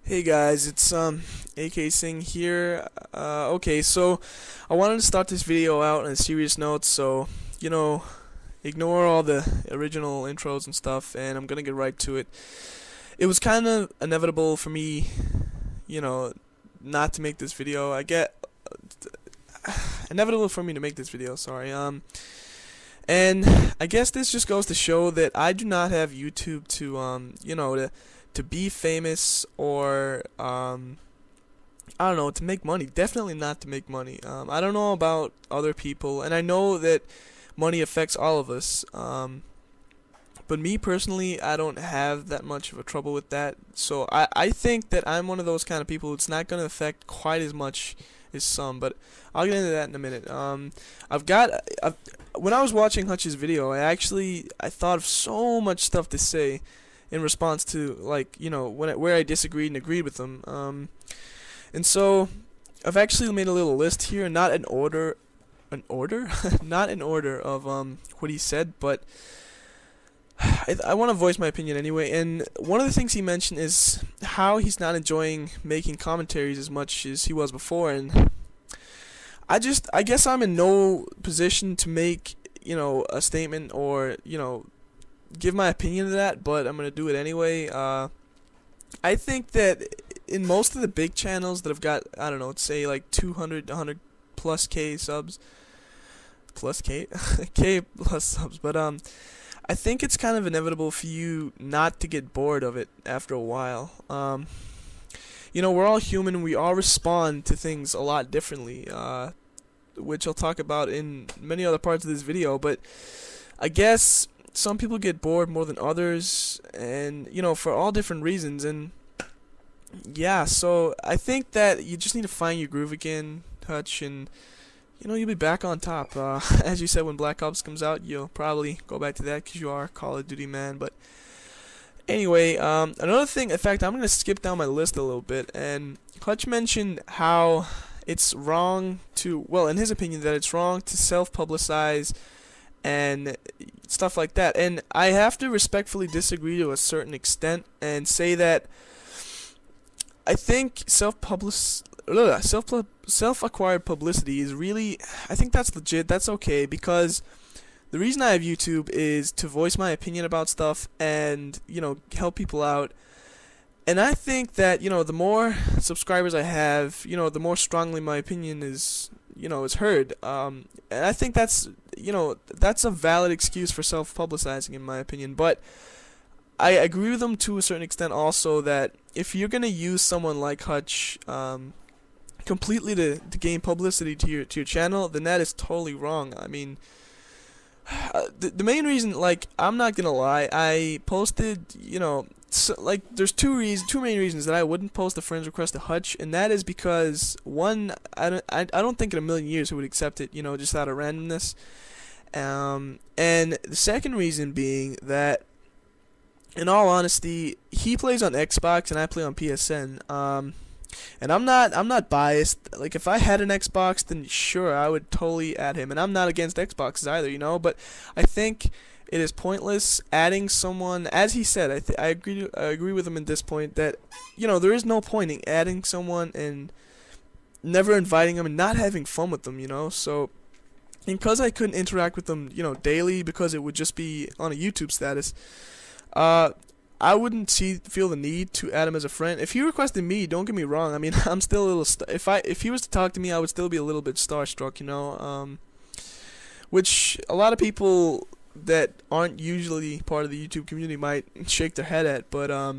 Hey guys, it's AK Singh here. Okay, so I wanted to start this video out on a serious note, so ignore all the original intros and stuff, and I'm gonna get right to it. It was kind of inevitable for me, not to make this video. Inevitable for me to make this video. Sorry. And I guess this just goes to show that I do not have YouTube to be famous or I don't know, to make money. Definitely not to make money. I don't know about other people, and I know that money affects all of us. But me personally, I don't have that much of a trouble with that. So I think that I'm one of those kind of people. It's not going to affect quite as much as some, but I'll get into that in a minute. When I was watching Hutch's video, I thought of so much stuff to say in response to, where I disagreed and agreed with him. And so I've actually made a little list here, not in order, not in order of what he said, but I want to voice my opinion anyway. And one of the things he mentioned is how he's not enjoying making commentaries as much as he was before, and I guess I'm in no position to make a statement or give my opinion to that, but I'm gonna do it anyway. I think that in most of the big channels that have got, I don't know, say like 200, 100 plus K subs, K plus subs, but I think it's kind of inevitable for you not to get bored of it after a while. We're all human and we all respond to things a lot differently, which I'll talk about in many other parts of this video, but I guess some people get bored more than others, and for all different reasons. And yeah, so I think that you just need to find your groove again, Hutch, and you'll be back on top. As you said, when Black Ops comes out, you'll probably go back to that because you are a Call of Duty man. But anyway, another thing, in fact, I'm going to skip down my list a little bit, and Hutch mentioned how it's wrong to, well, in his opinion, that it's wrong to self-publicize and stuff like that. And I have to respectfully disagree to a certain extent and say that I think self-acquired publicity is really, I think that's legit, that's okay, because the reason I have YouTube is to voice my opinion about stuff and, help people out. And I think that, the more subscribers I have, the more strongly my opinion is, is heard. And I think that's a valid excuse for self-publicizing, in my opinion. But I agree with them to a certain extent also that if you're going to use someone like Hutch completely to gain publicity to your channel, then that is totally wrong. I mean, the main reason, I'm not going to lie, I posted, there's two main reasons that I wouldn't post a friend's request to Hutch, and that is because, one, I don't think in a million years he would accept it, just out of randomness. And the second reason being that, in all honesty, he plays on Xbox and I play on PSN. And I'm not biased. Like, if I had an Xbox, then sure, I would totally add him. And I'm not against Xboxes either, but I think it is pointless adding someone. As he said, I agree with him at this point that there is no point in adding someone and never inviting them and not having fun with them, So, and because I couldn't interact with them, daily, because it would just be on a YouTube status, I wouldn't feel the need to add him as a friend. If he requested me, don't get me wrong, I mean, I'm still a little if he was to talk to me, I would still be a little bit starstruck, which a lot of people that aren't usually part of the YouTube community might shake their head at, but I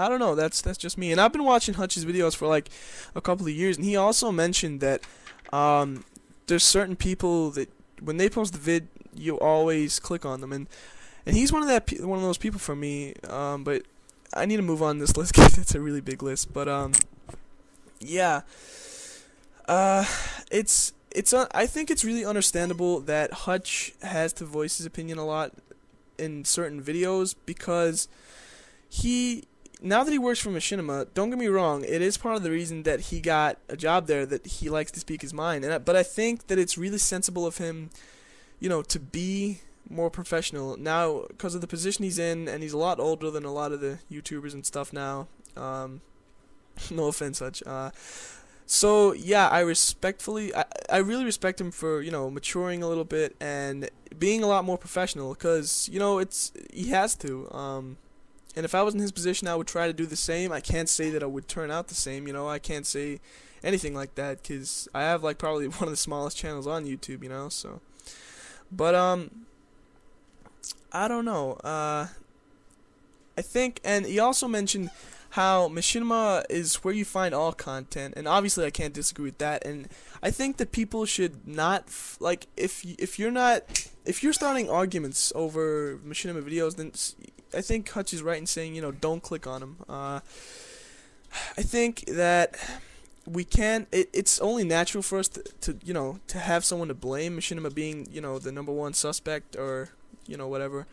don't know, that's just me. And I've been watching Hutch's videos for like a couple of years, and he also mentioned that there's certain people that when they post the vid, you always click on them, and he's one of those people for me. But I need to move on this list because it's a really big list. But yeah, I think it's really understandable that Hutch has to voice his opinion a lot in certain videos, because now that he works for Machinima, don't get me wrong, it is part of the reason that he got a job there, that he likes to speak his mind. But I think that it's really sensible of him, to be more professional now because of the position he's in, and he's a lot older than a lot of the YouTubers and stuff now. No offense, Hutch. So yeah, I really respect him for maturing a little bit and being a lot more professional, because he has to. And if I was in his position, I would try to do the same. I can't say that I would turn out the same. I can't say anything like that, because I have like probably one of the smallest channels on YouTube. So, but I don't know. I think, and he also mentioned how machinima is where you find all content, and obviously I can't disagree with that. And I think that people should not like, if you're starting arguments over machinima videos, then I think Hutch is right in saying don't click on them. I think that we can't. It's only natural for us to have someone to blame, machinima being the number one suspect, or whatever,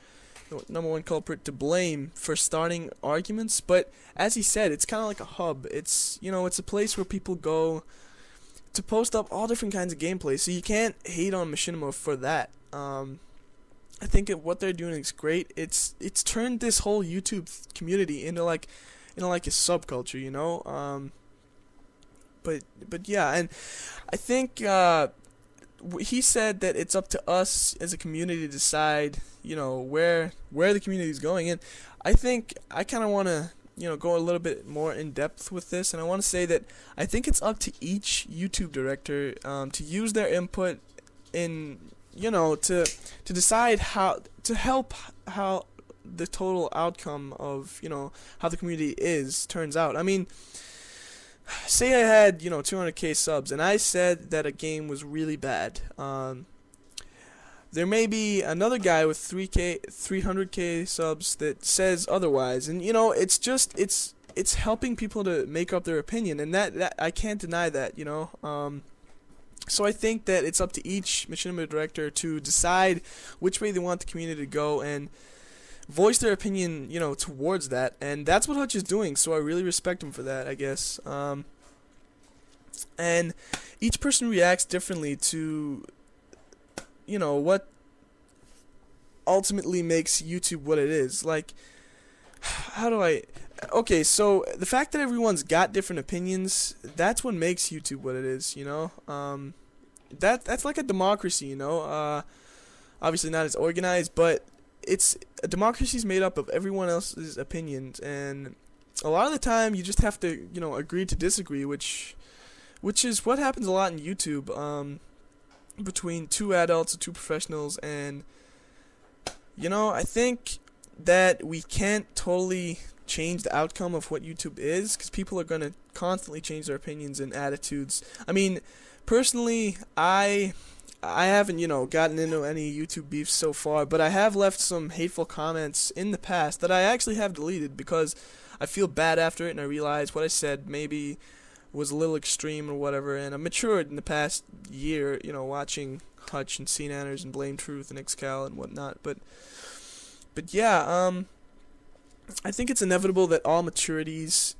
the number one culprit to blame for starting arguments. But as he said, it's kind of like a hub. It's it's a place where people go to post up all different kinds of gameplay. So you can't hate on machinima for that. I think what they're doing is great. It's turned this whole YouTube community into like a subculture. But yeah, and I think he said that it's up to us as a community to decide, where the community is going. And I think I kind of want to, go a little bit more in depth with this. And I want to say that I think it's up to each YouTube director to use their input in, to decide how to help how the total outcome of, how the community turns out. I mean, say I had 200k subs and I said that a game was really bad. There may be another guy with 300k subs that says otherwise, and it's helping people to make up their opinion, and that I can't deny that. So I think that it's up to each machinima director to decide which way they want the community to go and voice their opinion, towards that. And that's what Hutch is doing, so I really respect him for that, I guess. And each person reacts differently to, what ultimately makes YouTube what it is. Like, okay, so the fact that everyone's got different opinions, that's what makes YouTube what it is, That's like a democracy, obviously not as organized, but a democracy is made up of everyone else's opinions, and a lot of the time you just have to, agree to disagree, which is what happens a lot in YouTube, between two adults or two professionals. And I think that we can't totally change the outcome of what YouTube is, because people are going to constantly change their opinions and attitudes. I mean, personally, I haven't, gotten into any YouTube beefs so far, but I have left some hateful comments in the past that I actually have deleted, because I feel bad after it, and I realize what I said maybe was a little extreme or whatever, and I've matured in the past year, watching Hutch and CNanners and Blame Truth and XCal and whatnot. But yeah, I think it's inevitable that all maturities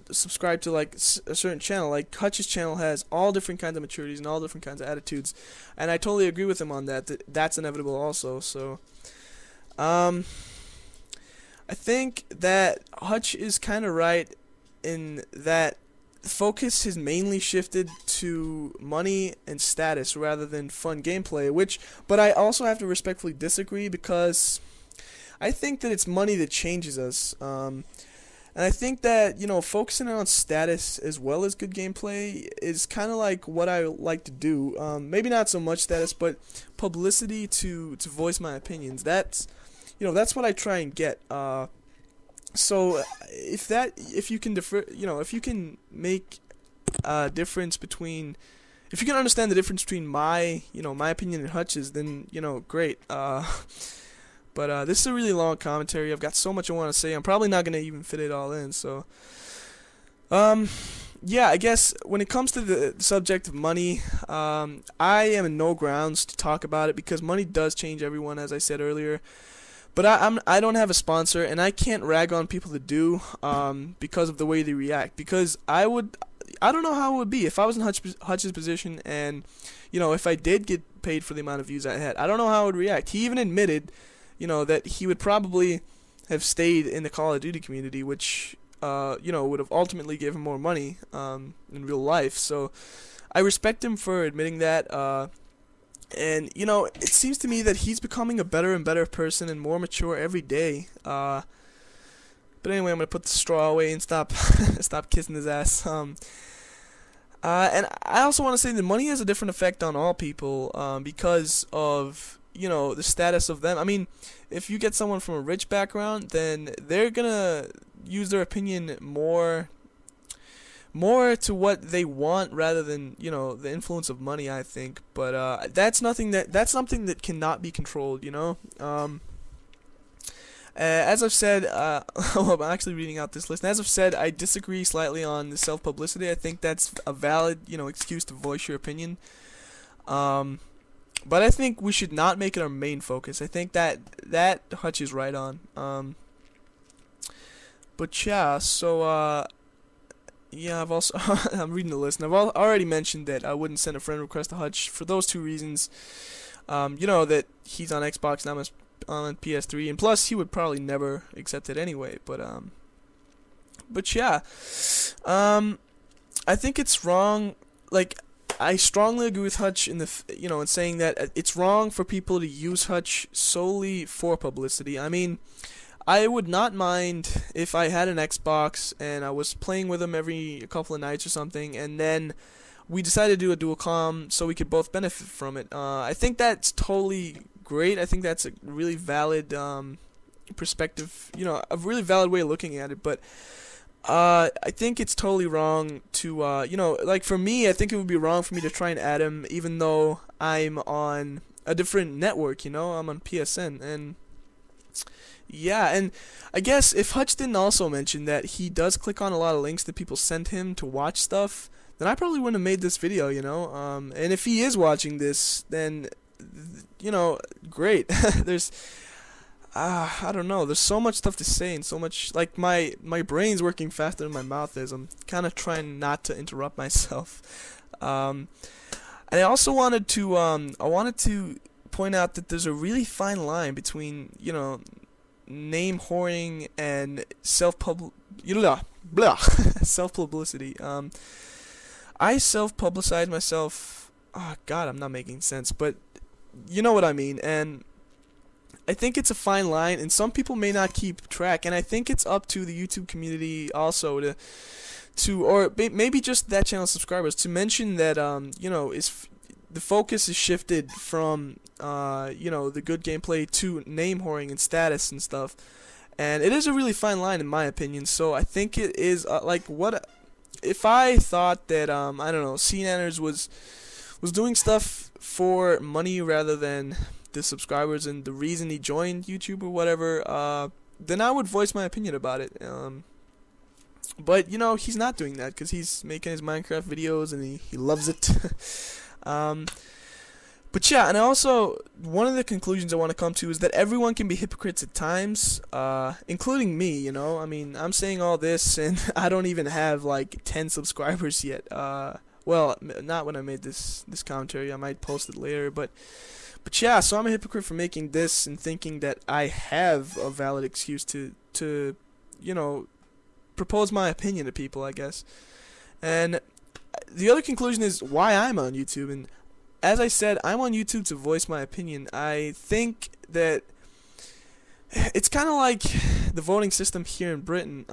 subscribe to like a certain channel. Like Hutch's channel has all different kinds of maturities and all different kinds of attitudes, and I totally agree with him on that. That's inevitable also. So, I think that Hutch is kind of right in that focus has mainly shifted to money and status rather than fun gameplay. But I also have to respectfully disagree, because I think that it's money that changes us. And I think that, focusing on status as well as good gameplay is kind of like what I like to do. Maybe not so much status, but publicity to voice my opinions. That's what I try and get. So if you can if you can make a difference between, if you can understand the difference between my opinion and Hutch's, then great. But this is a really long commentary. I've got so much I want to say. I'm probably not going to even fit it all in. So, yeah, I guess when it comes to the subject of money, I am in no grounds to talk about it, because money does change everyone, as I said earlier. But I don't have a sponsor, and I can't rag on people that do, because of the way they react. Because I don't know how it would be if I was in Hutch's position, and if I did get paid for the amount of views I had. I don't know how I would react. He even admitted, that he would probably have stayed in the Call of Duty community, which would have ultimately gave him more money in real life. So I respect him for admitting that. And it seems to me that he's becoming a better and better person and more mature every day. But anyway, I'm gonna put the straw away and stop kissing his ass. And I also want to say that money has a different effect on all people because of the status of them. I mean, if you get someone from a rich background, then they're gonna use their opinion more to what they want rather than the influence of money, I think. But that's something that cannot be controlled. As I've said, well, I'm actually reading out this list. And as I've said, I disagree slightly on the self-publicity. I think that's a valid, excuse to voice your opinion. But I think we should not make it our main focus. I think that Hutch is right on. But yeah, so yeah, I've also I'm reading the list, and I've already mentioned that I wouldn't send a friend request to Hutch for those two reasons. That he's on Xbox and I'm on PS3, and plus he would probably never accept it anyway. But yeah, I think it's wrong. Like, I strongly agree with Hutch in in saying that it's wrong for people to use Hutch solely for publicity. I mean, I would not mind if I had an Xbox and I was playing with him every couple of nights or something, and then we decided to do a dual comm so we could both benefit from it. I think that's totally great. I think that's a really valid perspective, a really valid way of looking at it. But I think it's totally wrong to, like for me, I think it would be wrong for me to try and add him even though I'm on a different network, I'm on PSN. And yeah, and I guess if Hutch didn't also mention that he does click on a lot of links that people send him to watch stuff, then I probably wouldn't have made this video, and if he is watching this, then great. There's I don't know, there's so much stuff to say and so much, like, my brain's working faster than my mouth is. I'm kind of trying not to interrupt myself. And I also wanted to point out that there's a really fine line between name whoring and self-publicity. I self-publicize myself. Oh God, I'm not making sense, but you know what I mean. And I think it's a fine line, and some people may not keep track. And I think it's up to the YouTube community also or maybe just that channel's subscribers to mention that the focus is shifted from the good gameplay to name whoring and status and stuff. And it is a really fine line in my opinion. So I think it is like, what if I thought that I don't know, CNanners was doing stuff for money rather than the subscribers and the reason he joined YouTube or whatever, then I would voice my opinion about it. But he's not doing that because he's making his Minecraft videos and he loves it. But yeah, and also one of the conclusions I want to come to is that everyone can be hypocrites at times, including me. I mean, I'm saying all this and I don't even have like 10 subscribers yet. Well, not when I made this commentary. I might post it later, but yeah. So I'm a hypocrite for making this and thinking that I have a valid excuse to propose my opinion to people, I guess. And the other conclusion is why I'm on YouTube. And as I said, I'm on YouTube to voice my opinion. I think that it's kind of like the voting system here in Britain.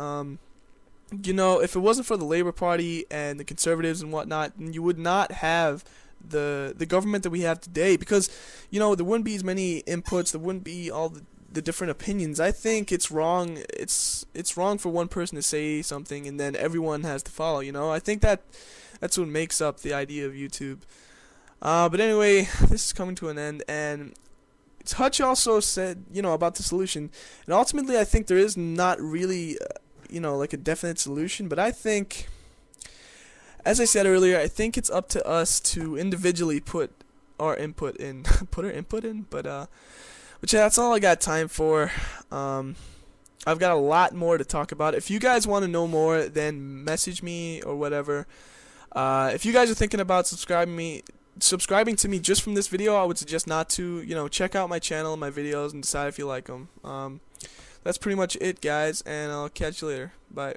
If it wasn't for the Labour Party and the Conservatives and whatnot, then you would not have the government that we have today, because there wouldn't be as many inputs, there wouldn't be all the different opinions. I think it's wrong. It's wrong for one person to say something and then everyone has to follow. I think that's what makes up the idea of YouTube. But anyway, this is coming to an end, and Hutch also said, about the solution, and ultimately I think there is not really, like a definite solution, but I think, as I said earlier, I think it's up to us to individually put our input in, but yeah, that's all I got time for. I've got a lot more to talk about. If you guys want to know more, then message me or whatever. If you guys are thinking about subscribing to me just from this video, I would suggest not to. Check out my channel and my videos and decide if you like them. That's pretty much it, guys, and I'll catch you later. Bye.